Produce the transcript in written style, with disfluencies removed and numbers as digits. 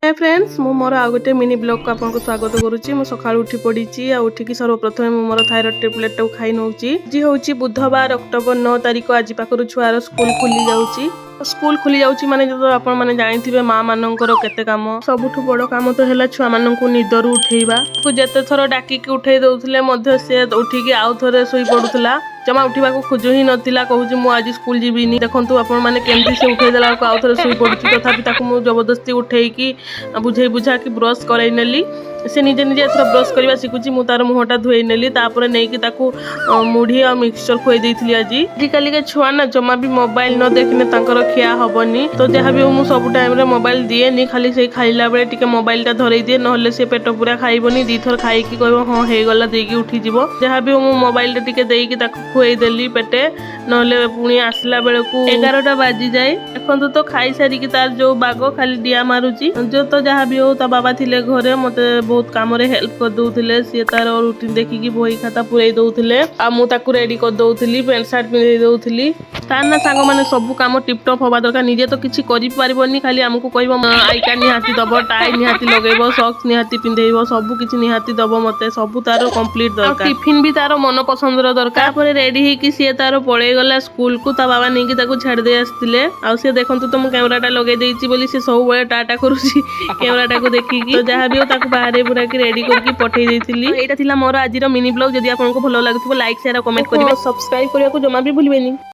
Hi friends मु मोर आ गोटे mini blog को आपको स्वागत करुच्ची। मु सकाळ उठी पड़ी आ उठिकी सर्वप्रथम मु मोर थायराइड टैबलेट टाक खाई नौची। जी होची बुधवार अक्टोबर 9 तारिख आज पाखरु छुआर स्कूल खुली जाउची। स्कूल खुली जाउची माने जो आपण माने जानिथिबे मां मानकर केते काम सबुठु बड़ काम तो हैला छुआ माननकु निदरु उठेइबा को जेते थरो डाकी के उठेइ दउथले मध्य से उठिकी आउ थरे सोई पडुथला जमा उठा को खोज ही नथिला कहूँ मु आज स्कूल जीविनी देखंतु आपण माने केमती से उठे देला को आउ थरे सोई पडुची तथापि ताकु मु जबरदस्ती उठेइकी बुझे बुझा कि ब्रश कराई नेली से निजे निजे एथर ब्रश करवा शिखुची मु तार मुहटा धोई नेली तापर नेकी ताकू मुढ़ी और मिक्सचर खुई देइथिली आजिकाली के छुआ ना जमा भी मोबाइल न देखने तांकर खिया हबनी तो जहाँ भी मु सब टाइम रे मोबाइल दिए नी खाली से खाइला बेले टिके मोबाइल टा धरई दिए नहले से पेट पूरा खाइबनी दी थर खाइकी कहबो हां हे गला देकी उठी जिवो जहाँ भी मु मोबाइल टा टिके देकी ताकू खुई देली पेटे नहले पुणी आसला बेले को 11टा बाजी जाए देखंतु तो खाई सारी की तार जो बागो खाली डिया मारुची जो तो जहाँ भी हो ता बाबा थिले घरे मते बहुत काम रे हेल्प कर दउथिले सी तार रूटीन देखिकी बही खाता पुरई दउथिले आ मु ताकू रेडी कर दउथिली पैंट शर्ट पिंधै दउथिली तार ना सांग माने सब काम टिप टॉप होबा दरकार निजे तो किछि करि पारिबोनी खाली हमकु कहबो आई कार्ड निहाती दबो टाई निहाती लगेबो सॉक्स निहाती पिंधैबो सब किछि निहाती दबो मते सब तार कंप्लीट दरकार टिफिन भी तार मन पसंद रो दरकार पर रेडी हे कि सी तार पळै गला स्कूल को ता बाबा नेकी ताकू छाड़ दे आस्तिले आ से देखंतु तो मु कैमरा टा लगे देइछि बोली से सब बळे टाटा करूछि कैमरा टा को देखिकी तो जहाँ भी हो ताकू बाहर पूरा कि रेडी करके पठेई देइथिली एटा थिला मोर आजिर मिनी ब्लॉग जदि आपनको भलो लागुथिबो लाइक शेयर कमेंट करिवे सब्सक्राइब करिया को जमा भी भूलिबेनी।